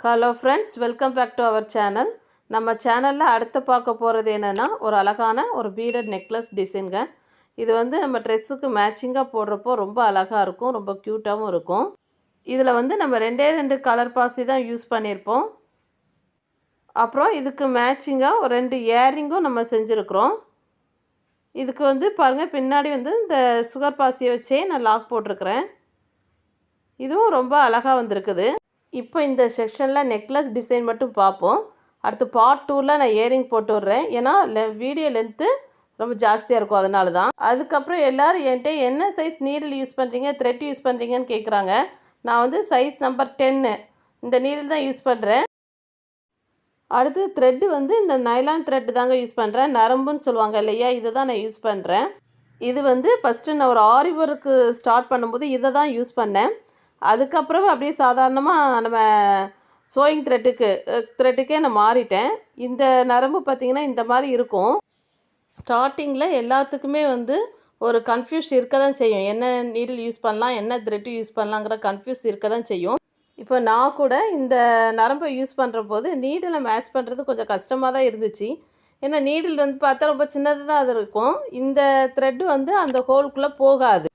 Hello friends, welcome back to our channel. நம்ம சேனலில் அடுத்து பார்க்க போகிறது என்னென்னா, ஒரு அழகான ஒரு பீடட் நெக்லஸ் டிசைனுங்க. இது வந்து நம்ம ட்ரெஸ்ஸுக்கு மேட்சிங்காக போடுறப்போ ரொம்ப அழகாக இருக்கும், ரொம்ப க்யூட்டாகவும் இருக்கும். இதில் வந்து நம்ம ரெண்டு கலர் பாசி தான் யூஸ் பண்ணியிருப்போம். அப்புறம் இதுக்கு மேட்சிங்காக ஒரு 2 இயரிங்கும் நம்ம செஞ்சுருக்குறோம். இதுக்கு வந்து பாருங்கள், பின்னாடி வந்து இந்த சுகர் பாசியை வச்சே நான் லாக் போட்டிருக்கிறேன். இதுவும் ரொம்ப அழகாக வந்திருக்குது. இப்போ இந்த செக்ஷனில் நெக்லஸ் டிசைன் மட்டும் பார்ப்போம். அடுத்து பார்ட் 2ல் நான் இயரிங் போட்டு விட்றேன். ஏன்னா வீடியோ லென்த்து ரொம்ப ஜாஸ்தியாக இருக்கும், அதனால தான். அதுக்கப்புறம் எல்லோரும் என்கிட்ட என்ன சைஸ் நீடில் யூஸ் பண்ணுறீங்க, த்ரெட் யூஸ் பண்ணுறீங்கன்னு கேட்குறாங்க. நான் வந்து சைஸ் நம்பர் 10 இந்த நீடில் தான் யூஸ் பண்ணுறேன். அடுத்து த்ரெட்டு வந்து இந்த நைலான் த்ரெட்டு தாங்க யூஸ் பண்ணுறேன். நரம்புன்னு சொல்லுவாங்க இல்லையா, இதை தான் நான் யூஸ் பண்ணுறேன். இது வந்து ஃபஸ்ட்டு நான் ஒரு ஆரி ஒர்க்கு ஸ்டார்ட் பண்ணும்போது இதை தான் யூஸ் பண்ணேன். அதுக்கப்புறம் அப்படியே சாதாரணமாக நம்ம சோயிங் த்ரெட்டுக்கே நான் மாறிட்டேன். இந்த நரம்பு பார்த்திங்கன்னா இந்த மாதிரி இருக்கும். ஸ்டார்டிங்கில் எல்லாத்துக்குமே வந்து ஒரு கன்ஃபியூஸ் இருக்க தான் செய்யும். என்ன நீடில் யூஸ் பண்ணலாம், என்ன த்ரெட்டு யூஸ் பண்ணலாங்கிற கன்ஃபியூஸ் இருக்க தான் செய்யும். இப்போ நான் கூட இந்த நரம்பை யூஸ் பண்ணுற போது நீடில் மேட்ச் பண்ணுறது கொஞ்சம் கஷ்டமாக தான் இருந்துச்சு. ஏன்னா நீடில் வந்து பார்த்தா ரொம்ப சின்னதாக தான் அது இருக்கும். இந்த த்ரெட்டு வந்து அந்த ஹோலுக்குள்ளே போகாது.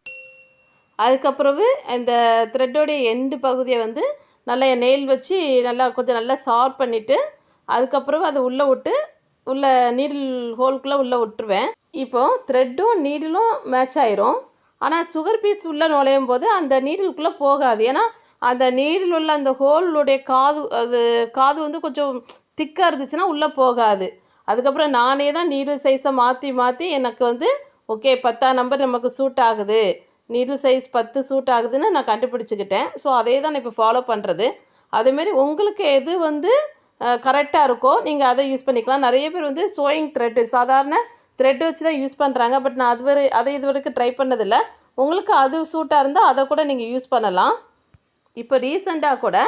அதுக்கப்புறவு இந்த த்ரெட்டோடைய எண்டு பகுதியை வந்து நல்லா நெயில் வச்சு கொஞ்சம் நல்லா ஷார்ப் பண்ணிவிட்டு அதுக்கப்புறம் அதை உள்ளே விட்டு நீடில் ஹோலுக்குள்ளே உள்ளே விட்டுருவேன். இப்போது த்ரெட்டும் நீடிலும் மேட்ச் ஆயிரும். ஆனால் சுகர் பீஸ் உள்ளே நுழையும் போது அந்த நீடிலுக்குள்ளே போகாது. ஏன்னா அந்த நீடில் உள்ள அந்த ஹோலுடைய காது வந்து கொஞ்சம் திக்காக இருந்துச்சுன்னா உள்ளே போகாது. அதுக்கப்புறம் நானே தான் நீடில் சைஸை மாற்றி எனக்கு வந்து ஓகே 10ஆம் நம்பர் நமக்கு சூட் ஆகுது, நீடில் சைஸ் 10 சூட் ஆகுதுன்னு நான் கண்டுபிடிச்சிக்கிட்டேன். ஸோ அதே தான் நான் இப்போ ஃபாலோ பண்ணுறது. அதேமாரி உங்களுக்கு எது வந்து கரெக்டாக இருக்கோ நீங்கள் அதை யூஸ் பண்ணிக்கலாம். நிறைய பேர் வந்து சோயிங் த்ரெட்டு சாதாரண த்ரெட்டு வச்சு தான் யூஸ் பண்ணுறாங்க. பட் நான் அதை இது வரைக்கும் ட்ரை பண்ணதில்லை. உங்களுக்கு அது சூட்டாக இருந்தால் அதை கூட நீங்கள் யூஸ் பண்ணலாம். இப்போ ரீசெண்டாக கூட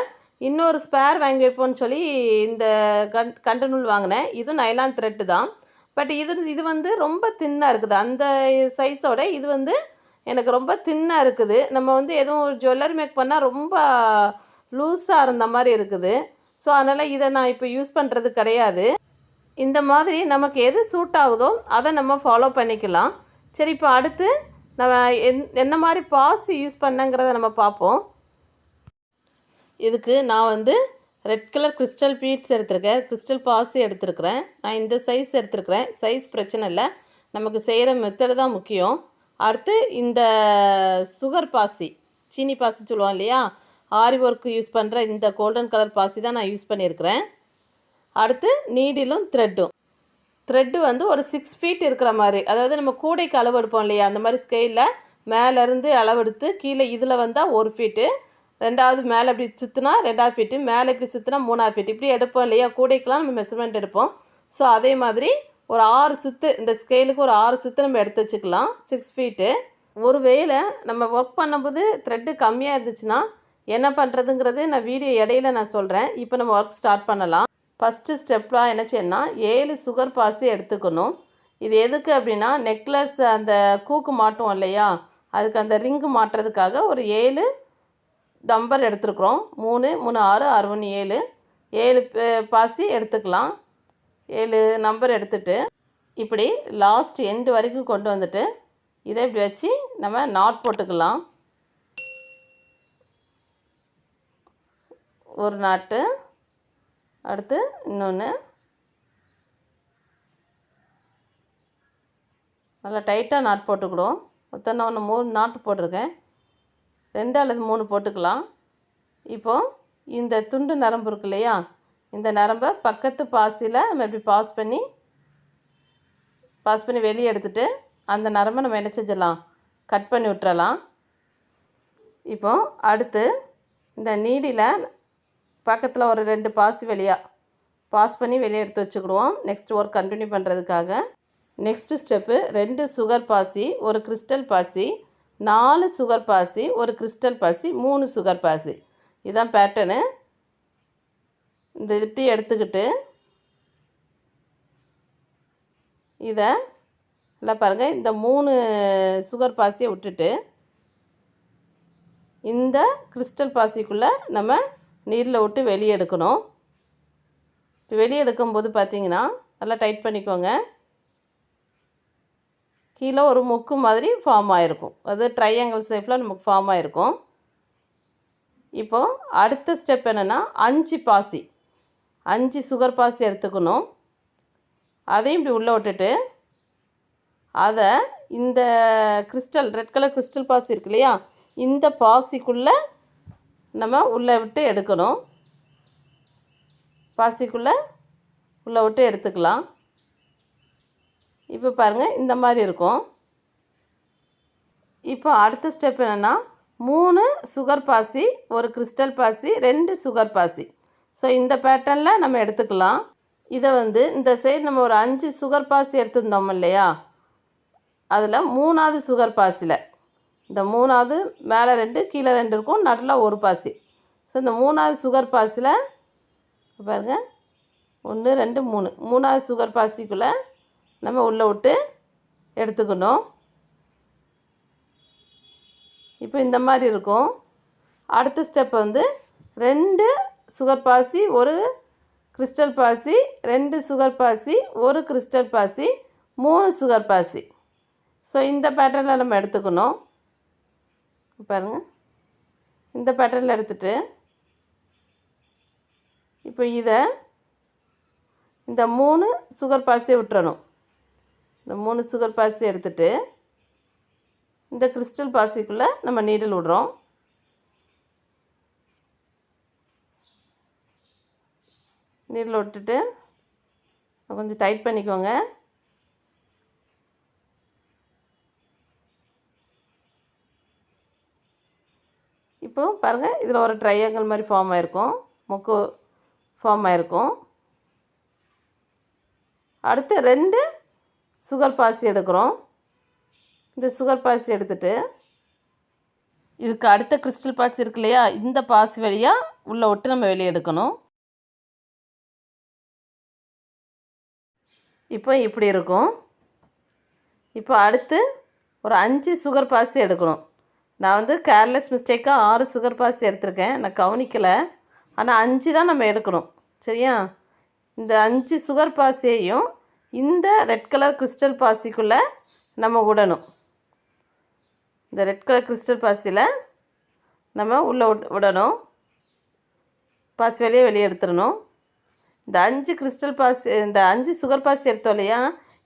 இன்னொரு ஸ்பேர் வாங்கி வைப்போன்னு சொல்லி இந்த கண்டு நூல் வாங்கினேன். இதுவும் நைலான் த்ரெட்டு தான். பட் இது வந்து ரொம்ப தின்னாக இருக்குது. அந்த சைஸோட இது வந்து எனக்கு ரொம்ப தின்னாக இருக்குது. நம்ம வந்து எதுவும் ஜுவல்லரி மேக் பண்ணால் ரொம்ப லூஸாக இருந்த மாதிரி இருக்குது. ஸோ அதனால் இதை நான் இப்போ யூஸ் பண்ணுறது கிடையாது. இந்த மாதிரி நமக்கு எது சூட் ஆகுதோ அதை நம்ம ஃபாலோ பண்ணிக்கலாம். சரி, இப்போ அடுத்து நம்ம என்ன மாதிரி பாசி யூஸ் பண்ணங்கிறத நம்ம பார்ப்போம். இதுக்கு நான் வந்து ரெட் கலர் கிறிஸ்டல் பீட்ஸ் எடுத்திருக்கேன், கிறிஸ்டல் பாசி எடுத்துருக்கிறேன். நான் இந்த சைஸ் எடுத்துருக்கிறேன். சைஸ் பிரச்சனை இல்லை, நமக்கு செய்கிற மெத்தடு தான் முக்கியம். அடுத்து இந்த சுகர் பாசி, சீனி பாசி சொல்லுவோம் இல்லையா, ஆரி ஒர்க்கு யூஸ் பண்ணுற இந்த கோல்டன் கலர் பாசி தான் நான் யூஸ் பண்ணியிருக்கிறேன். அடுத்து நீடிலும் த்ரெட்டு வந்து ஒரு 6 ஃபீட் இருக்கிற மாதிரி, அதாவது நம்ம கூடைக்கு அளவு எடுப்போம் இல்லையா, அந்த மாதிரி ஸ்கெயிலில் மேலேருந்து அளவெடுத்து கீழே இதில் வந்தால் 1 ஃபீட்டு, ரெண்டாவது மேலே இப்படி சுற்றினா 2ஆவது ஃபீட்டு, மேலே இப்படி சுற்றினா 3ஆவது ஃபீட், இப்படி எடுப்போம் இல்லையா, கூடைக்கெலாம் நம்ம மெஷர்மெண்ட் எடுப்போம். ஸோ அதே மாதிரி ஒரு 6 சுற்று, இந்த ஸ்கேலுக்கு ஒரு 6 சுற்று நம்ம எடுத்து வச்சுக்கலாம். 6 ஃபீட்டு. ஒரு வேளை நம்ம ஒர்க் பண்ணும்போது த்ரெட்டு கம்மியாக இருந்துச்சுன்னா என்ன பண்ணுறதுங்கிறது நான் வீடியோ இடையில நான் சொல்கிறேன். இப்போ நம்ம ஒர்க் ஸ்டார்ட் பண்ணலாம். ஃபஸ்ட்டு ஸ்டெப்பாக என்ன செய்யணும்னா 7 சுகர் பாசி எடுத்துக்கணும். இது எதுக்கு அப்படின்னா நெக்லஸ் அந்த கூக்கு மாட்டுவோம் இல்லையா, அதுக்கு அந்த ரிங்கு மாட்டுறதுக்காக ஒரு 7 நம்பர் எடுத்துருக்குறோம். 3, 3, 6, 6, 1, 7 பாசி எடுத்துக்கலாம். 7 நம்பர் எடுத்துகிட்டு இப்படி லாஸ்ட் எண்டு வரைக்கும் கொண்டு வந்துட்டு இதை இப்படி வச்சு நம்ம நாட் போட்டுக்கலாம். ஒரு நாட்டு, அடுத்து இன்னொன்று, நல்லா டைட்டாக நாட் போட்டுக்கிடுவோம். மொத்தம் நான் 3 நாட்டு போட்டிருக்கேன், 2 அல்லது 3 போட்டுக்கலாம். இப்போது இந்த துண்டு நரம்பு இருக்கு இல்லையா, இந்த நரம்பை பக்கத்து பாசியில் நம்ம இப்படி பாஸ் பண்ணி வெளியே எடுத்துகிட்டு அந்த நரம்பை நம்ம என்ன செஞ்சிடலாம், கட் பண்ணி விட்டுறலாம். இப்போ அடுத்து இந்த நீடியில் பக்கத்தில் ஒரு 2 பாசி பாஸ் பண்ணி வெளியே எடுத்து வச்சுக்கிடுவோம். நெக்ஸ்ட் ஒர்க் கண்டினியூ பண்ணுறதுக்காக. நெக்ஸ்ட்டு ஸ்டெப்பு 2 சுகர் பாசி, ஒரு கிறிஸ்டல் பாசி, 4 சுகர் பாசி, ஒரு கிறிஸ்டல் பாசி, 3 சுகர் பாசி. இதுதான் பேட்டர்னு. இந்த இப்படி எடுத்துக்கிட்டு இதை நல்லா பாருங்கள், இந்த 3 சுகர் பாசியை விட்டுட்டு இந்த கிறிஸ்டல் பாசிக்குள்ளே நம்ம நீரில் விட்டு வெளியே எடுக்கணும். இப்போ வெளியே எடுக்கும்போது பார்த்திங்கன்னா நல்லா டைட் பண்ணிக்கோங்க. கீழே ஒரு முக்கு மாதிரி ஃபார்ம் ஆகிருக்கும், அது ட்ரையாங்கிள் ஷேப்பில் நமக்கு ஃபார்ம் ஆகிருக்கும். இப்போது அடுத்த ஸ்டெப் என்னென்னா 5 பாசி, 5 சுகர் பாசி எடுத்துக்கணும். அதையும் இப்படி உள்ளே விட்டுட்டு அதை இந்த கிறிஸ்டல் ரெட் கலர் கிறிஸ்டல் பாசி இருக்கு இல்லையா, இந்த பாசிக்குள்ளே நம்ம உள்ளே விட்டு எடுக்கணும். பாசிக்குள்ளே உள்ளே விட்டு எடுத்துக்கலாம். இப்போ பாருங்கள் இந்த மாதிரி இருக்கும். இப்போ அடுத்த ஸ்டெப் என்னென்னா 3 சுகர் பாசி, ஒரு கிறிஸ்டல் பாசி, 2 சுகர் பாசி. ஸோ இந்த பேட்டர்னில் நம்ம எடுத்துக்கலாம். இதை வந்து இந்த சைடு நம்ம ஒரு 5 சுகர் பாசி எடுத்துருந்தோம் இல்லையா, அதில் 3வது சுகர் பாசியில் இந்த 3வது மேலே 2 கீழே 2 இருக்கும், நடுவில் ஒரு பாசி. ஸோ இந்த 3வது சுகர் பாசியில் பாருங்கள் 1 2 3, 3வது சுகர் பாசிக்குள்ளே நம்ம உள்ளே விட்டு எடுத்துக்கணும். இப்போ இந்த மாதிரி இருக்கும். அடுத்த ஸ்டெப் வந்து 2 சுகர் பாசி, ஒரு கிறிஸ்டல் பாசி, 2 சுகர் பாசி, ஒரு கிறிஸ்டல் பாசி, 3 சுகர் பாசி. ஸோ இந்த பேட்டர்னில் நம்ம எடுத்துக்கணும். பாருங்கள் இந்த பேட்டர்னில் எடுத்துகிட்டு இப்போ இதை இந்த 3 சுகர் பாசியை விட்டுறணும். இந்த 3 சுகர் பாசி எடுத்துகிட்டு இந்த கிறிஸ்டல் பாசிக்குள்ளே நம்ம நீடில் விடுறோம். நீடில் விட்டுட்டு கொஞ்சம் டைட் பண்ணிக்கோங்க. இப்போ பாருங்கள் இதில் ஒரு ட்ரையாங்கிள் மாதிரி ஃபார்ம் ஆகிருக்கும், முக்கு ஃபார்ம் ஆகிருக்கும். அடுத்து 2 சுகர் பாசி எடுக்கிறோம். இந்த சுகர் பாசி எடுத்துகிட்டு இதுக்கு அடுத்த கிறிஸ்டல் பாசி இருக்கு இல்லையா, இந்த பாசி வழியாக உள்ளே விட்டு நம்ம வெளியே எடுக்கணும். இப்போ இப்படி இருக்கும். இப்போ அடுத்து ஒரு 5 சுகர் பாசி எடுக்கணும். நான் வந்து கேர்லெஸ் மிஸ்டேக்காக 6 சுகர் பாசி எடுத்திருக்கேன், நான் கவனிக்கலை. ஆனால் 5 தான் நம்ம எடுக்கணும், சரியா? இந்த 5 சுகர் பாசியையும் இந்த ரெட் கலர் கிறிஸ்டல் பாசிக்குள்ளே நம்ம விடணும். இந்த ரெட் கலர் கிறிஸ்டல் பாசியில் நம்ம உள்ளே விடணும். பாசி வெளியே எடுத்துடணும். இந்த 5 கிறிஸ்டல் பாசி, இந்த 5 சுகர் பாசி எடுத்தோம் இல்லையா,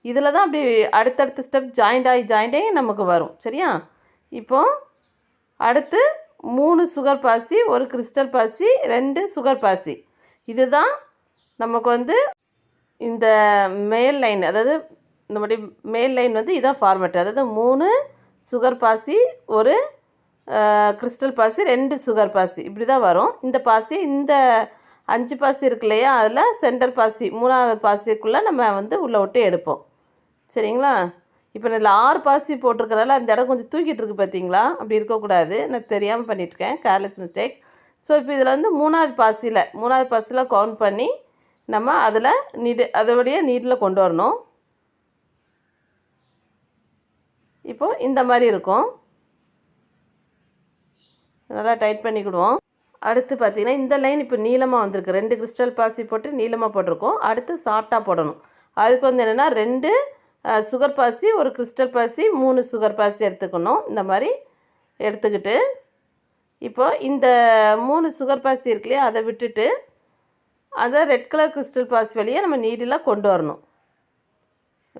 இதில் தான் அப்படி அடுத்தடுத்த ஸ்டெப் ஜாயிண்ட் ஆகி நமக்கு வரும், சரியா? இப்போது அடுத்து 3 சுகர் பாசி, ஒரு கிறிஸ்டல் பாசி, 2 சுகர் பாசி. இதுதான் நமக்கு வந்து இந்த மேல் லைன், அதாவது நம்முடைய மேல் லைன் வந்து இதான் ஃபார்மேட். அதாவது 3 சுகர் பாசி, ஒரு கிறிஸ்டல் பாசி, 2 சுகர் பாசி, இப்படி தான் வரும். இந்த பாசி இந்த 5 பாசி இருக்கு இல்லையா, அதில் சென்டர் பாசி 3வது பாசிக்குள்ளே நம்ம வந்து உள்ளே விட்டு எடுப்போம், சரிங்களா? இப்போ இதில் 6 பாசி போட்டிருக்கனால அந்த இடம் கொஞ்சம் தூக்கிட்டு இருக்குது, பார்த்தீங்களா? அப்படி இருக்கக்கூடாது, நான் தெரியாமல் பண்ணிட்டுருக்கேன், கேர்லெஸ் மிஸ்டேக். ஸோ இப்போ இதில் வந்து 3வது பாசியில் கவுண்ட் பண்ணி நம்ம அதில் அதோடைய நீடில் கொண்டு வரணும். இப்போது இந்த மாதிரி இருக்கும். நல்லா டைட் பண்ணிக்கிடுவோம். அடுத்து பார்த்திங்கன்னா இந்த லைன் இப்போ நீளமாக வந்திருக்கு. 2 கிறிஸ்டல் பாசி போட்டு நீளமாக போட்டிருக்கோம். அடுத்து ஷார்ட்டாக போடணும். அதுக்கு வந்து என்னென்னா 2 சுகர் பாசி, ஒரு கிறிஸ்டல் பாசி, 3 சுகர் பாசி எடுத்துக்கணும். இந்த மாதிரி எடுத்துக்கிட்டு இப்போது இந்த 3 சுகர் பாசி இருக்கு இல்லையா, அதை விட்டுட்டு அதை ரெட் கலர் கிறிஸ்டல் பாசி வழியாக நம்ம நீடில் கொண்டு வரணும்.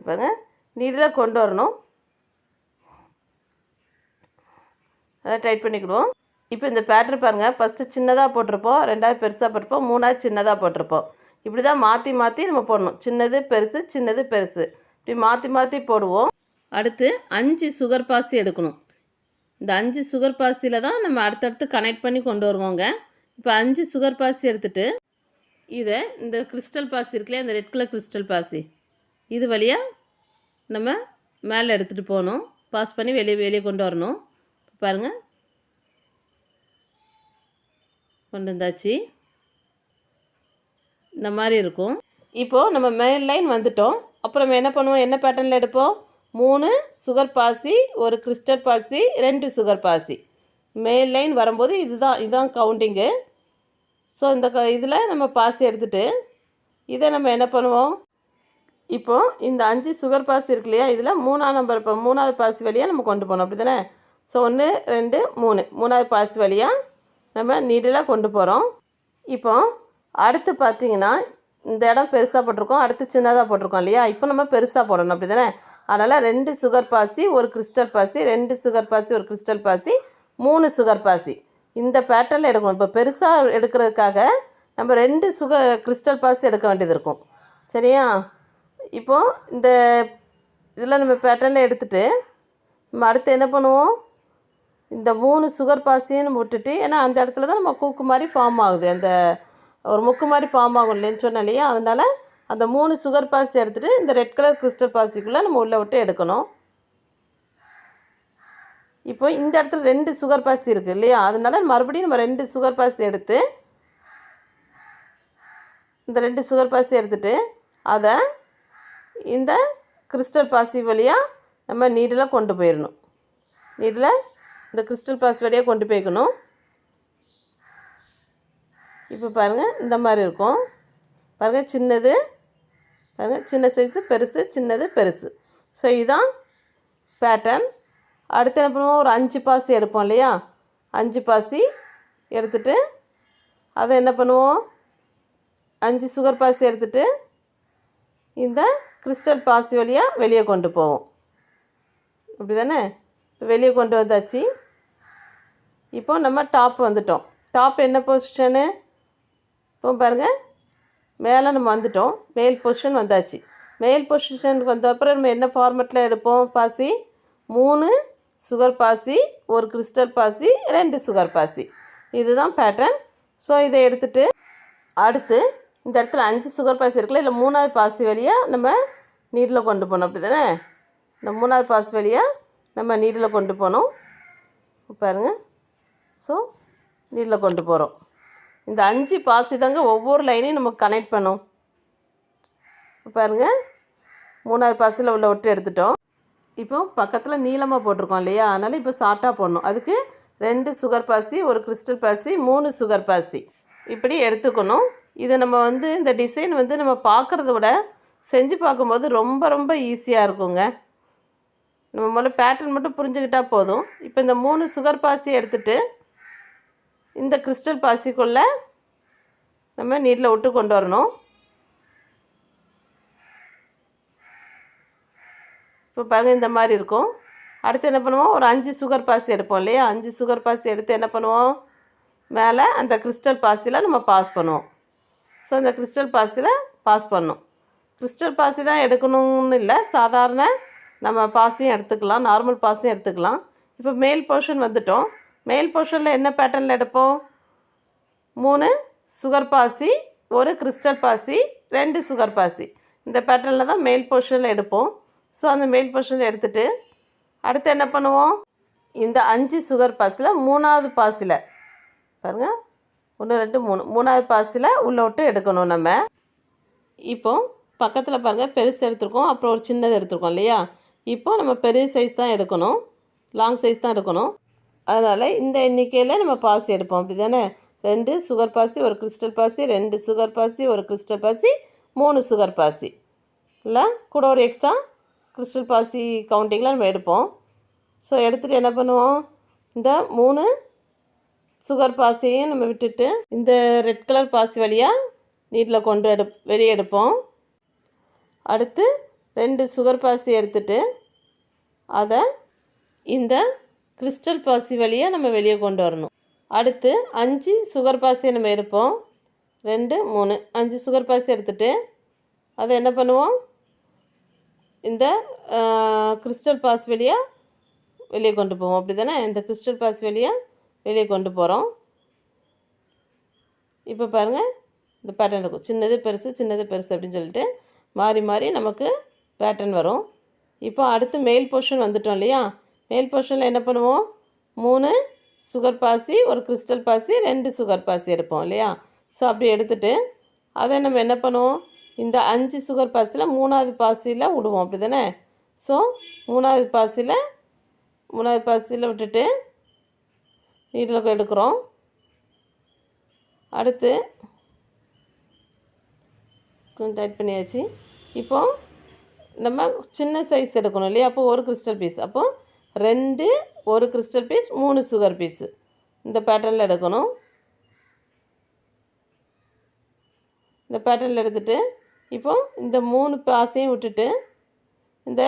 பாருங்க, நீடில் கொண்டு வரணும். அதை டைட் பண்ணிக்கிடுவோம். இப்போ இந்த பேட்டர்ன் பாருங்கள், ஃபஸ்ட்டு சின்னதாக போட்டிருப்போம், 2வது பெருசாக போட்டிருப்போம், 3வது சின்னதாக போட்டிருப்போம். இப்படி தான் மாற்றி மாற்றி நம்ம போடணும். சின்னது பெருசு, சின்னது பெருசு, இப்படி மாற்றி மாற்றி போடுவோம். அடுத்து 5 சுகர் பாசி எடுக்கணும். இந்த 5 சுகர் பாசியில் தான் நம்ம அடுத்தடுத்து கனெக்ட் பண்ணி கொண்டு வருவோங்க. இப்போ 5 சுகர் பாசி எடுத்துகிட்டு இதை இந்த கிறிஸ்டல் பாசி இருக்குல்லையா, இந்த ரெட் கலர் கிறிஸ்டல் பாசி, இது வழியாக நம்ம மேலே எடுத்துகிட்டு போகணும். பாஸ் பண்ணி வெளியே கொண்டு வரணும். பாருங்கள், கொண்டு வந்தாச்சு. இந்த மாதிரி இருக்கும். இப்போது நம்ம மேல் லைன் வந்துட்டோம். அப்புறம் நம்ம என்ன பண்ணுவோம், என்ன பேட்டர்னில் எடுப்போம்? 3 சுகர் பாசி, ஒரு கிறிஸ்டல் பாசி, 2 சுகர் பாசி. மேல் லைன் வரும்போது இதுதான் கவுண்டிங்கு. ஸோ இந்த இதில் நம்ம பாசி எடுத்துகிட்டு இதை நம்ம என்ன பண்ணுவோம், இப்போது இந்த 5 சுகர் பாசி இருக்கு இல்லையா, இதில் 3ஆம் நம்பர் இப்போ 3வது பாசி வழியாக நம்ம கொண்டு போகணும், அப்படி தானே. ஸோ 1 2 3 3வது பாசி வழியாக நம்ம நீடில் கொண்டு போகிறோம். இப்போ அடுத்து பார்த்திங்கன்னா இந்த இடம் பெருசாக போட்டிருக்கோம், அடுத்து சின்னதாக போட்டிருக்கோம் இல்லையா. இப்போ நம்ம பெருசாக போடணும், அப்படி தானே. அதனால் 2 சுகர் பாசி ஒரு கிறிஸ்டல் பாசி, 2 சுகர் பாசி ஒரு கிறிஸ்டல் பாசி, 3 சுகர் பாசி, இந்த பேட்டர்னில் எடுக்கணும். இப்போ பெருசாக எடுக்கிறதுக்காக நம்ம 2 கிறிஸ்டல் பாசி எடுக்க வேண்டியது இருக்கும், சரியா. இப்போது இந்த இதில் நம்ம பேட்டர்னில் எடுத்துகிட்டு நம்ம அடுத்து என்ன பண்ணுவோம், இந்த 3 சுகர் பாசின்னு விட்டுட்டு, ஏன்னா அந்த இடத்துல தான் நம்ம கூக்கு மாதிரி ஃபார்ம் ஆகுது, அந்த ஒரு முக்கு மாதிரி ஃபார்ம் ஆகும் இல்லைன்னு சொன்னேன் இல்லையா. அதனால் அந்த 3 சுகர் பாசி எடுத்துகிட்டு இந்த ரெட் கலர் கிறிஸ்டல் பாசிக்குள்ளே நம்ம உள்ளே விட்டு எடுக்கணும். இப்போ இந்த இடத்துல 2 சுகர் பாசி இருக்குது இல்லையா, அதனால் மறுபடியும் நம்ம 2 சுகர் பாசி எடுத்து இந்த 2 சுகர் பாசி எடுத்துகிட்டு அதை இந்த கிறிஸ்டல் பாசி வழியாக நம்ம நீடில் கொண்டு போயிடணும். நீடில் இந்த கிறிஸ்டல் பாசி வழியாக கொண்டு போய்க்கணும். இப்போ பாருங்கள் இந்த மாதிரி இருக்கும், பாருங்கள் சின்னது, பாருங்கள் சின்ன சைஸு, பெருசு, சின்னது, பெருசு. ஸோ இதுதான் பேட்டர்ன். அடுத்து என்ன பண்ணுவோம், ஒரு 5 பாசி எடுப்போம் இல்லையா, 5 பாசி எடுத்துகிட்டு அதை என்ன பண்ணுவோம், 5 சுகர் பாசி எடுத்துகிட்டு இந்த கிறிஸ்டல் பாசி வழியாக வெளியே கொண்டு போவோம், அப்படி தானே. இப்போ வெளியே கொண்டு வந்தாச்சு. இப்போ நம்ம டாப் வந்துட்டோம். டாப் என்ன பொசிஷனு, இப்போ பாருங்கள் மேலே நம்ம வந்துட்டோம், மேல் பொசிஷன் வந்தாச்சு. மேல் பொசிஷனுக்கு வந்த அப்புறம் நம்ம என்ன ஃபார்மெட்டில் எடுப்போம், பாசி 3 சுகர் பாசி ஒரு கிறிஸ்டல் பாசி 2 சுகர் பாசி, இதுதான் பேட்டர்ன். ஸோ இதை எடுத்துகிட்டு அடுத்து இந்த இடத்துல 5 சுகர் பாசி இருக்குல்ல, இல்லை 3வது பாசி வழியாக நம்ம நீடில் கொண்டு போகணும், அப்படி தானே. இந்த 3வது பாசி வழியாக நம்ம நீடில் கொண்டு போகணும், பாருங்கள். ஸோ நீடில் கொண்டு போகிறோம். இந்த 5 பாசி தாங்க ஒவ்வொரு லைனையும் நமக்கு கனெக்ட் பண்ணும். பாருங்கள் 3வது பாசியில் உள்ள விட்டு எடுத்துட்டோம். இப்போ பக்கத்தில் நீளமாக போட்டிருக்கோம் இல்லையா, அதனால் இப்போ ஷார்ட்டாக போடணும். அதுக்கு 2 சுகர் பாசி ஒரு கிறிஸ்டல் பாசி 3 சுகர் பாசி இப்படி எடுத்துக்கணும். இதை நம்ம இந்த டிசைன் நம்ம பார்க்குறத விட செஞ்சு பார்க்கும்போது ரொம்ப ரொம்ப ஈஸியாக இருக்குங்க. நம்ம முதல்ல பேட்டர்ன் மட்டும் புரிஞ்சுக்கிட்டால் போதும். இப்போ இந்த 3 சுகர் பாசி எடுத்துகிட்டு இந்த கிறிஸ்டல் பாசிக்குள்ளே நம்ம நீடில் விட்டு கொண்டு வரணும். இப்போ பாருங்கள் இந்த மாதிரி இருக்கும். அடுத்து என்ன பண்ணுவோம், ஒரு 5 சுகர் பாசி எடுப்போம் இல்லையா, 5 சுகர் பாசி எடுத்து என்ன பண்ணுவோம், மேலே அந்த கிறிஸ்டல் பாசியில் நம்ம பாஸ் பண்ணுவோம். ஸோ இந்த கிறிஸ்டல் பாசியில் பாஸ் பண்ணணும். கிறிஸ்டல் பாசி தான் எடுக்கணும்னு இல்லை, சாதாரண நம்ம பாசியும் எடுத்துக்கலாம், நார்மல் பாசியும் எடுத்துக்கலாம். இப்போ மேல் போர்ஷன் வந்துட்டோம். மேல் போர்ஷனில் என்ன பேட்டர்னில் எடுப்போம், 3 சுகர் பாசி ஒரு கிறிஸ்டல் பாசி 2 சுகர் பாசி, இந்த பேட்டர்னில் தான் மேல் போர்ஷனில் எடுப்போம். ஸோ அந்த மேல் போர்ஷனில் எடுத்துகிட்டு அடுத்து என்ன பண்ணுவோம், இந்த 5 சுகர் பாசியில் 3வது பாசியில் பாருங்கள் 1 2 3 3வது பாசியில் உள்ளே விட்டு எடுக்கணும் நம்ம. இப்போது பக்கத்தில் பாருங்கள் பெருசு எடுத்துருக்கோம், அப்புறம் ஒரு சின்னது எடுத்துருக்கோம் இல்லையா. இப்போ நம்ம பெரிய சைஸ் தான் எடுக்கணும், லாங் சைஸ் தான் எடுக்கணும். அதனால் இந்த எண்ணிக்கையில் நம்ம பாசி எடுப்போம், அப்படி தானே. 2 சுகர் பாசி ஒரு கிறிஸ்டல் பாசி 2 சுகர் பாசி ஒரு கிறிஸ்டல் பாசி 3 சுகர் பாசி, இல்லை கூட ஒரு எக்ஸ்ட்ரா கிறிஸ்டல் பாசி கவுண்டிங்கில் நம்ம எடுப்போம். ஸோ எடுத்துகிட்டு என்ன பண்ணுவோம், இந்த 3 சுகர் பாசியையும் நம்ம விட்டுட்டு இந்த ரெட் கலர் பாசி வழியாக நீட்டில் கொண்டு வெளியே எடுப்போம். அடுத்து 2 சுகர் பாசி எடுத்துகிட்டு அதை இந்த கிறிஸ்டல் பாசி வழியாக நம்ம வெளியே கொண்டு வரணும். அடுத்து 5 சுகர் பாசியை நம்ம எடுப்போம், 2 3 5 சுகர் பாசி எடுத்துகிட்டு அதை என்ன பண்ணுவோம், இந்த கிறிஸ்டல் பாசி வழியாக வெளியே கொண்டு போவோம், அப்படி தானே. இந்த கிறிஸ்டல் பாசி வழியாக வெளியே கொண்டு போகிறோம். இப்போ பாருங்கள் இந்த பேட்டர்ன் இருக்கும், சின்னது பெருசு சின்னது பெருசு அப்படின்னு சொல்லிட்டு மாறி மாறி நமக்கு பேட்டர்ன் வரும். இப்போ அடுத்து மேல் போர்ஷன் வந்துட்டோம் இல்லையா. மேல் போர்ஷனில் என்ன பண்ணுவோம், 3 சுகர் பாசி ஒரு கிறிஸ்டல் பாசி 2 சுகர் பாசி எடுப்போம் இல்லையா. ஸோ அப்படி எடுத்துகிட்டு அதை நம்ம என்ன பண்ணுவோம், இந்த 5 சுகர் பாசியில் 3வது பாசியில் விடுவோம், அப்படி தானே. ஸோ 3வது பாசியில் விட்டுட்டு நீட்டில் எடுக்கிறோம். அடுத்து கொஞ்சம் டைட் பண்ணியாச்சு. இப்போது நம்ம சின்ன சைஸ் எடுக்கணும் இல்லையா? அப்போ ஒரு கிறிஸ்டல் பீஸ், அப்போது 2 ஒரு கிறிஸ்டல் பீஸ் 3 சுகர் பீஸு இந்த பேட்டர்னில் எடுக்கணும். இந்த பேட்டர்னில் எடுத்துகிட்டு இப்போது இந்த 3 பாஸையும் விட்டுட்டு இந்த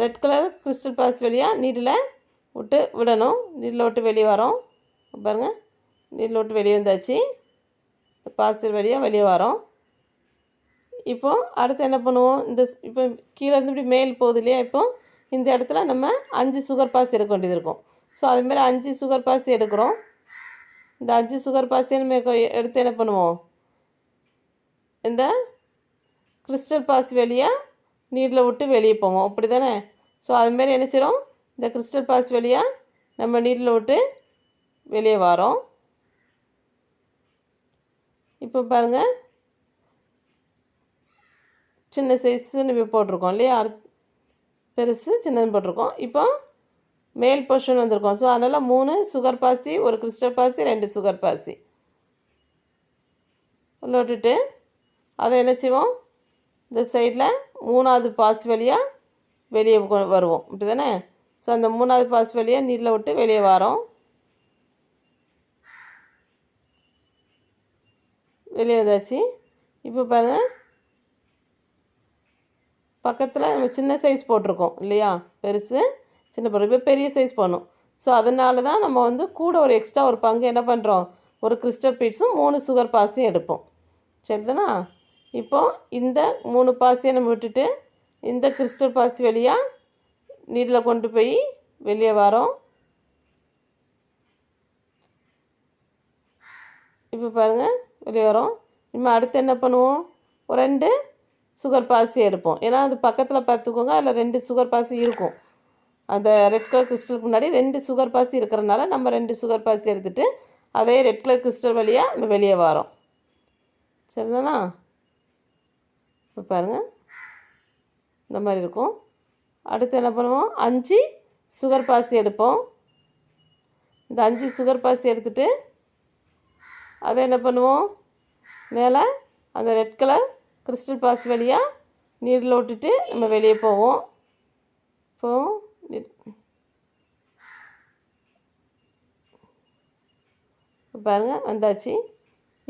ரெட் கலர் கிறிஸ்டல் பாஸ் வழியாக நீடில் விடணும். நீடில் விட்டு வெளியே வரோம் பாருங்கள். நீடில் விட்டு வெளியே வந்தாச்சு. இந்த பாஸ் வழியாக வெளியே வரோம். இப்போது அடுத்து என்ன பண்ணுவோம்? இப்போ கீழே இருந்து இப்படி மேல் போகுது இல்லையா? இப்போது இந்த இடத்துல நம்ம 5 சுகர் பாஸ் எடுக்க வேண்டியது இருக்கும். ஸோ அதுமாரி 5 சுகர் பாஸ் எடுக்கிறோம். இந்த 5 சுகர் பாஸையும் நம்ம எடுத்து என்ன பண்ணுவோம்? இந்த கிறிஸ்டல் பாஸ் வழியாக நீடில் விட்டு வெளியே போவோம், அப்படி தானே? ஸோ அதுமாரி என்ன செய்கிறோம்? இந்த கிறிஸ்டல் பாஸ் வழியாக நம்ம நீடில் விட்டு வெளியே வரோம். இப்போ பாருங்கள், சின்ன சைஸு நம்ம போட்டிருக்கோம் இல்லையா? பெருசு சின்னது போட்டிருக்கோம். இப்போ மேல் போர்ஷன் வந்திருக்கோம். ஸோ அதனால் 3 சுகர் பாசி, ஒரு கிறிஸ்டல் பாசி, 2 சுகர் பாசி உள்ள விட்டுட்டு அதை என்ன செய்வோம்? இந்த சைடில் 3வது பாஸ் வழியாக வெளியே வருவோம், அப்படி தானே? ஸோ அந்த 3வது பாஸ் வழியாக நீரில் விட்டு வெளியே வரோம். வெளியே வந்தாச்சு. இப்போ பாருங்கள், பக்கத்தில் நம்ம சின்ன சைஸ் போட்டிருக்கோம் இல்லையா? பெருசு சின்ன போடுறோம். இப்போ பெரிய சைஸ் போடணும். ஸோ அதனால தான் நம்ம வந்து கூட ஒரு எக்ஸ்ட்ரா ஒரு பங்கு என்ன பண்ணுறோம்? ஒரு கிறிஸ்டல் பீட்ஸும் 3 சுகர் பாஸையும் எடுப்போம், சரிதானா? இப்போது இந்த 3 பாஸையை நம்ம விட்டுட்டு இந்த கிறிஸ்டல் பாஸ் வழியாக நீடில் கொண்டு போய் வெளியே வரோம். இப்போ பாருங்கள், வெளியே வரோம். இனிமேல் அடுத்து என்ன பண்ணுவோம்? ஒரு 2 சுகர் பாசி எடுப்போம். ஏன்னா அது பக்கத்தில் பார்த்துக்கோங்க, அதில் 2 சுகர் பாசி இருக்கும். அந்த ரெட் கலர் கிறிஸ்டலுக்கு முன்னாடி 2 சுகர் பாசி இருக்கிறனால நம்ம 2 சுகர் பாசி எடுத்துகிட்டு அதே ரெட் கலர் கிறிஸ்டல் வழியாக நம்ம வெளியே வரோம், சரிதானா? இப்போ பாருங்கள், இந்த மாதிரி இருக்கும். அடுத்து என்ன பண்ணுவோம்? 5 சுகர் பாசி எடுப்போம். இந்த 5 சுகர் பாசி எடுத்துகிட்டு அதை என்ன பண்ணுவோம்? மேலே அந்த ரெட் கலர் கிறிஸ்டல் பாஸ் வழியாக நீரில் விட்டுட்டு நம்ம வெளியே போவோம். பாருங்கள், வந்தாச்சு.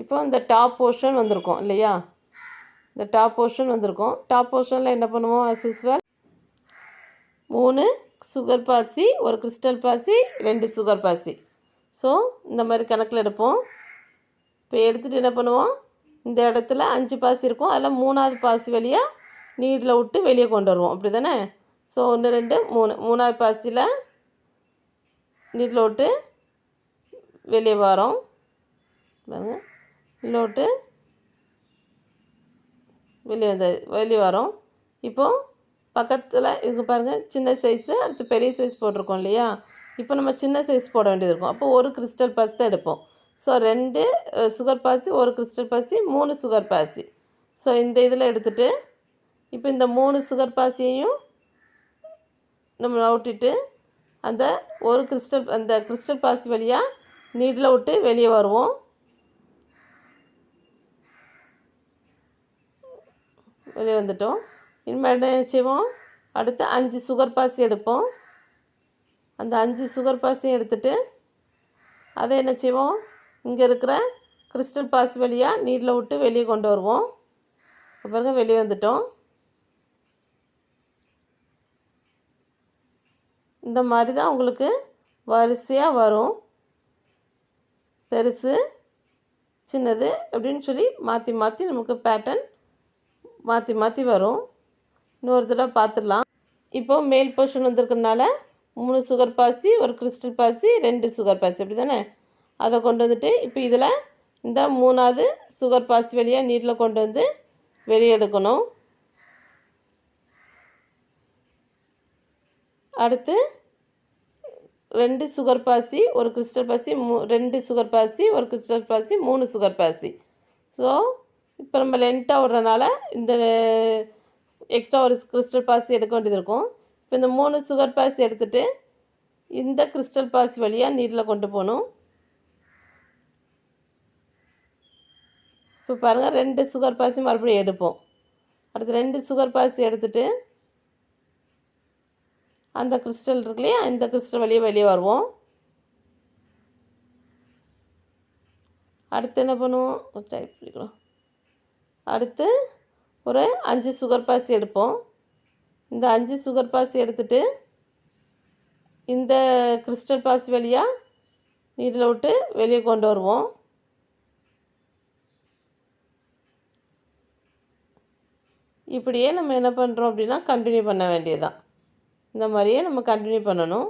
இப்போ இந்த டாப் போர்ஷன் வந்திருக்கோம் இல்லையா? இந்த டாப் போர்ஷன் வந்திருக்கோம். டாப் போர்ஷனில் என்ன பண்ணுவோம்? ஆஸ் யூஸ்வல் 3 சுகர் பாசி, ஒரு கிறிஸ்டல் பாசி, 2 சுகர் பாசி. ஸோ இந்த மாதிரி கணக்கில் எடுப்போம். இப்போ எடுத்துகிட்டு என்ன பண்ணுவோம்? இந்த இடத்துல 5 பாசி இருக்கும், அதில் 3வது பாசி வழியாக நீரில் விட்டு வெளியே கொண்டு வருவோம், அப்படி தானே? ஸோ 1 2 3 3வது பாசியில் நீரில் விட்டு வெளியே வரோம். பாருங்கள், நீரில் விட்டு வெளியே வரோம். இப்போது பக்கத்தில் இங்கே பாருங்கள், சின்ன சைஸு, அடுத்து பெரிய சைஸ் போட்டிருக்கோம் இல்லையா? இப்போ நம்ம சின்ன சைஸ் போட வேண்டியது இருக்கும். அப்போ ஒரு கிறிஸ்டல் பாசி தான் எடுப்போம். ஸோ 2 சுகர் பாசி, ஒரு கிறிஸ்டல் பாசி, 3 சுகர் பாசி. ஸோ இந்த இதில் எடுத்துகிட்டு இப்போ இந்த 3 சுகர் பாசியையும் நம்ம விட்டுட்டு அந்த ஒரு கிறிஸ்டல் பாசி வழியாக நீடில் விட்டு வெளியே வருவோம். வெளியே வந்துட்டோம். இனிமேல் என்ன செய்வோம்? அடுத்து 5 சுகர் பாசி எடுப்போம். அந்த 5 சுகர் பாசியும் எடுத்துகிட்டு அதை என்ன செய்வோம்? இங்கே இருக்கிற கிறிஸ்டல் பாசி வழியாக நீடில் விட்டு வெளியே கொண்டு வருவோம். பாருங்க, வெளியே வந்துட்டோம். இந்த மாதிரி தான் உங்களுக்கு வரிசையாக வரும். பெருசு சின்னது அப்படின்னு சொல்லி மாற்றி மாற்றி நமக்கு பேட்டர்ன் மாற்றி மாற்றி வரும். இன்னொரு தடவை பார்த்துடலாம். இப்போது மேல் போர்ஷன் வந்திருக்கிறதுனால 3 சுகர் பாசி, ஒரு கிறிஸ்டல் பாசி, 2 சுகர் பாசி, அப்படி தானே? அதை கொண்டு வந்துட்டு இப்போ இதில் இந்த 3வது சுகர் பாசி வழியாக நீரில் கொண்டு வந்து வெளியே எடுக்கணும். அடுத்து 2 சுகர் பாசி, ஒரு கிறிஸ்டல் பாசி, 2 சுகர் பாசி, ஒரு கிறிஸ்டல் பாசி, 3 சுகர் பாசி. ஸோ இப்போ நம்ம லென்த்தாக விடுறனால இந்த எக்ஸ்ட்ரா ஒரு கிறிஸ்டல் பாசி எடுக்க வேண்டியது இருக்கும். இப்போ இந்த 3 சுகர் பாசி எடுத்துகிட்டு இந்த கிறிஸ்டல் பாசி வழியாக நீரில் கொண்டு போகணும். இப்போ பாருங்கள் 2 சுகர் பாசி மறுபடியும் எடுப்போம். அடுத்து 2 சுகர் பாசி எடுத்துகிட்டு அந்த கிறிஸ்டல் இருக்கு இல்லையா, இந்த கிறிஸ்டல் வெளியே வருவோம். அடுத்து என்ன பண்ணுவோம், பிடிக்கணும். அடுத்து ஒரு 5 சுகர் பாசி எடுப்போம். இந்த 5 சுகர் பாசி எடுத்துகிட்டு இந்த கிறிஸ்டல் பாசி வழியாக நீட்டில் விட்டு வெளியே கொண்டு வருவோம். இப்படியே நம்ம என்ன பண்ணுறோம் அப்படின்னா கண்டினியூ பண்ண வேண்டியதுதான். இந்த மாதிரியே நம்ம கண்டினியூ பண்ணணும்.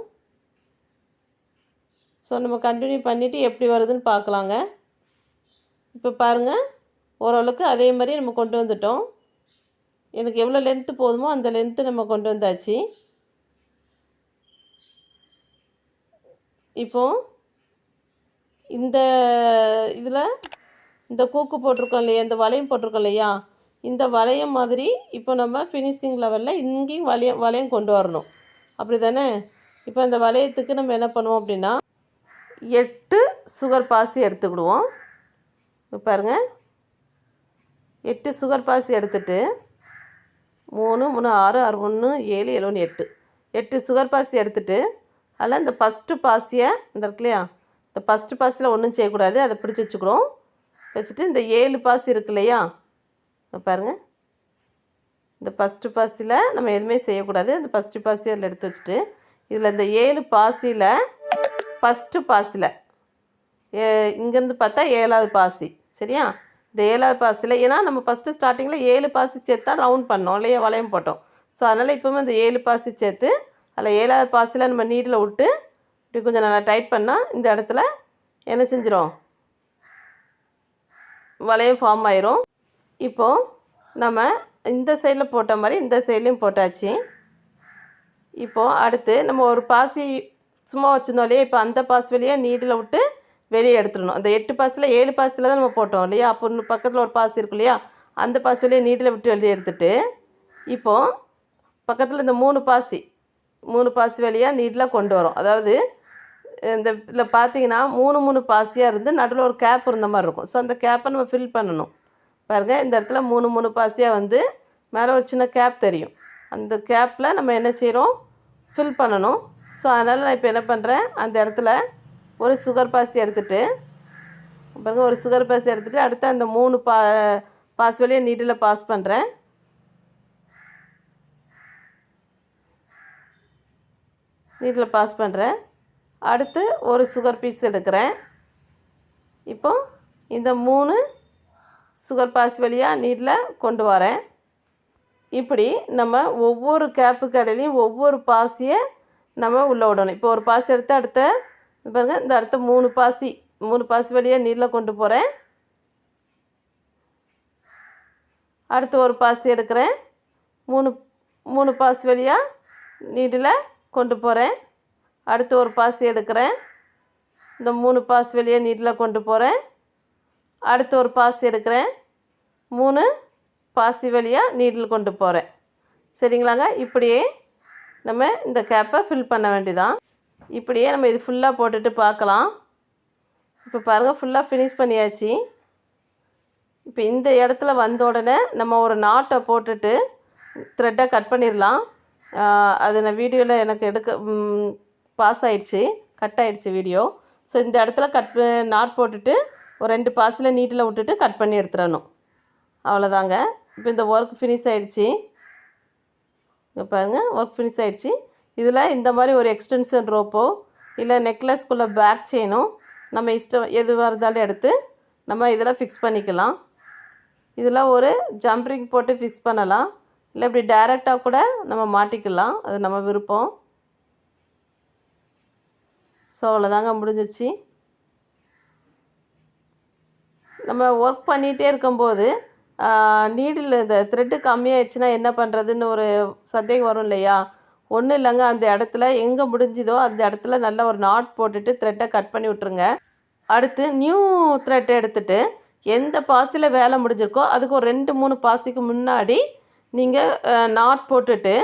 ஸோ நம்ம கண்டினியூ பண்ணிவிட்டு எப்படி வருதுன்னு பார்க்கலாங்க. இப்போ பாருங்கள், ஓரளவுக்கு அதே மாதிரி நம்ம கொண்டு வந்துட்டோம். எனக்கு எவ்வளோ லென்த்து போதுமோ அந்த லென்த்து நம்ம கொண்டு வந்தாச்சு. இப்போது இந்த இதில் இந்த கூக்கு போட்டிருக்கோம் இல்லையா, இந்த வளையம் போட்டிருக்கோம் இல்லையா, இந்த வளையம் மாதிரி இப்போ நம்ம ஃபினிஷிங் லெவலில் இங்கேயும் வளையம் கொண்டு வரணும். அப்படி தானே? இப்போ இந்த வளையத்துக்கு நம்ம என்ன பண்ணுவோம் அப்படின்னா 8 சுகர் பாசி எடுத்துக்கிடுவோம். இப்போ பாருங்கள், 8 சுகர் பாசி எடுத்துகிட்டு 3 3 6 6 1 7 7 1 8 8 சுகர் பாசி எடுத்துகிட்டு அதில் இந்த ஃபஸ்ட்டு பாசியை இந்த இருக்கு இல்லையா, இந்த ஃபஸ்ட்டு பாசியில் ஒன்றும் செய்யக்கூடாது, அதை பிடிச்சி வச்சுக்கிறோம். வச்சுட்டு இந்த 7 பாசி இருக்கு இல்லையா, பாருங்கள், இந்த ஃபஸ்ட்டு பாசியில் நம்ம எதுவுமே செய்யக்கூடாது. இந்த ஃபஸ்ட்டு பாசி அதில் எடுத்து வச்சுட்டு இதில் இந்த 7 பாசியில் ஃபஸ்ட்டு பாசியில் இங்கேருந்து பார்த்தா 7வது பாசி, சரியா? இந்த 7வது பாசியில், ஏன்னா நம்ம ஃபஸ்ட்டு ஸ்டார்டிங்கில் 7 பாசி சேர்த்து தான் ரவுண்ட் பண்ணோம் இல்லையா, வளையம் போட்டோம். ஸோ அதனால் இப்போவும் இந்த 7 பாசி சேர்த்து அதில் 7வது பாசியில் நம்ம நீடில் விட்டு இப்படி கொஞ்சம் நல்லா டைட் பண்ணால் இந்த இடத்துல என்ன செஞ்சிடும், வளையம் ஃபார்ம் ஆயிரும். இப்போது நம்ம இந்த சைடில் போட்ட மாதிரி இந்த சைட்லேயும் போட்டாச்சு. இப்போது அடுத்து நம்ம ஒரு பாசி சும்மா வச்சுருந்தோம் இல்லையா, இப்போ அந்த பாசி வழியாக நீடில் விட்டு வெளியே எடுத்துடணும். அந்த 8 பாசியில் 7 பாசியில் தான் நம்ம போட்டோம் இல்லையா, அப்போ பக்கத்தில் ஒரு பாசி இருக்கும் இல்லையா, அந்த பாசி வழியாக நீடில் விட்டு வெளியே எடுத்துட்டு இப்போது பக்கத்தில் இந்த 3 பாசி வழியாக நீட்டில் கொண்டு வரோம். அதாவது இந்த இதில் பார்த்தீங்கன்னா 3 பாசியாக இருந்து நடுவில் ஒரு கேப் இருந்த மாதிரி இருக்கும். ஸோ அந்த கேப்பை நம்ம ஃபில் பண்ணணும். பாருங்கள், இந்த இடத்துல 3 பாசியாக வந்து மேலே ஒரு சின்ன கேப் தெரியும். அந்த கேப்பில் நம்ம என்ன செய்கிறோம், ஃபில் பண்ணணும். ஸோ அதனால் நான் இப்போ என்ன பண்ணுறேன், அந்த இடத்துல ஒரு சுகர் பாசி எடுத்துகிட்டு பாருங்கள், ஒரு சுகர் பாசி எடுத்துகிட்டு அடுத்து அந்த 3 பாசி வழியாக நீட்டில் பாஸ் பண்ணுறேன். நீட்டில் பாஸ் பண்ணுறேன். அடுத்து ஒரு சுகர் பீஸ் எடுக்கிறேன். இப்போது இந்த 3 சுகர் பாசி வழியாக நீட்டில் கொண்டு வரேன். இப்படி நம்ம ஒவ்வொரு கேப்பு கடையிலையும் ஒவ்வொரு பாசியை நம்ம உள்ளே விடணும். இப்போ ஒரு பாசி எடுத்து அடுத்த பாருங்கள், இந்த அடுத்த 3 பாசி வழியாக நீட்டில் கொண்டு போகிறேன். அடுத்து ஒரு பாசி எடுக்கிறேன், 3 பாசி வழியாக நீட்டில் கொண்டு போகிறேன். அடுத்து ஒரு பாசி எடுக்கிறேன், இந்த 3 பாசி வழியாக நீட்டில் கொண்டு போகிறேன். அடுத்து ஒரு பாசி எடுக்கிறேன், 3 பாசி வழியாக நீட்டில் கொண்டு போகிறேன். சரிங்களாங்க? இப்படியே நம்ம இந்த கேப்பை ஃபில் பண்ண வேண்டியதான். இப்படியே நம்ம இது ஃபுல்லாக போட்டுட்டு பார்க்கலாம். இப்போ பாருங்கள், ஃபுல்லாக ஃபினிஷ் பண்ணியாச்சு. இப்போ இந்த இடத்துல வந்த உடனே நம்ம ஒரு நாட்டை போட்டுட்டு த்ரெட்டை கட் பண்ணிடலாம். அது நான் வீடியோவில் எனக்கு பாஸ் ஆகிடுச்சு, கட் ஆகிடுச்சு வீடியோ. ஸோ இந்த இடத்துல நாட் போட்டுட்டு ஒரு 2 பாசியில் நீட்டில் விட்டுட்டு கட் பண்ணி எடுத்துடணும். அவ்வளோதாங்க. இப்போ இந்த ஒர்க் ஃபினிஷ் ஆகிடுச்சு. இங்கே பாருங்கள், ஒர்க் ஃபினிஷ் ஆகிடுச்சு. இதில் இந்த மாதிரி ஒரு எக்ஸ்டென்ஷன் ரோப்போ இல்லை நெக்லஸ்க்குள்ளே பேக் செயினும் நம்ம இஷ்டம் எதுவாக இருந்தாலும் எடுத்து நம்ம இதில் ஃபிக்ஸ் பண்ணிக்கலாம். இதில் ஒரு ஜம்ப்ரிங் போட்டு ஃபிக்ஸ் பண்ணலாம், இல்லை இப்படி டைரெக்டாக கூட நம்ம மாட்டிக்கலாம், அது நம்ம விருப்பம். ஸோ அவ்வளோதாங்க, முடிஞ்சிருச்சு. நம்ம ஒர்க் பண்ணிகிட்டே இருக்கும்போது நீடில் இந்த த்ரெட்டு கம்மியாயிடுச்சுன்னா என்ன பண்ணுறதுன்னு ஒரு சந்தேகம் வரும் இல்லையா? ஒன்றும் இல்லைங்க, அந்த இடத்துல எங்கே முடிஞ்சுதோ அந்த இடத்துல நல்லா ஒரு நாட் போட்டுட்டு த்ரெட்டை கட் பண்ணி விட்ருங்க. அடுத்து நியூ த்ரெட் எடுத்துகிட்டு எந்த பாசியில் வேலை முடிஞ்சிருக்கோ அதுக்கு ஒரு 2-3 பாசிக்கு முன்னாடி நீங்கள் நாட் போட்டுட்டு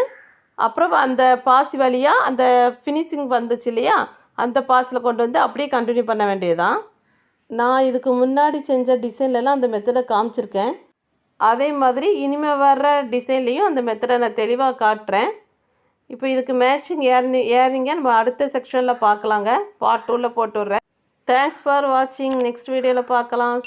அப்புறம் அந்த பாசி வழியாக அந்த ஃபினிஷிங் வந்துச்சு இல்லையா, அந்த பாசியில் கொண்டு வந்து அப்படியே கண்டினியூ பண்ண வேண்டியதுதான். நான் இதுக்கு முன்னாடி செஞ்ச டிசைன்லலாம் அந்த மெத்தடை காமிச்சிருக்கேன். அதே மாதிரி இனிமேல் வர்ற டிசைன்லேயும் அந்த மெத்தடை நான் தெளிவாக காட்டுறேன். இப்போ இதுக்கு மேட்சிங் இயரிங்கை நம்ம அடுத்த செக்ஷனில் பார்க்கலாங்க. பார்ட் 2ல் போட்டு விட்றேன். தேங்க்ஸ் ஃபார் வாட்சிங். நெக்ஸ்ட் வீடியோவில் பார்க்கலாம்.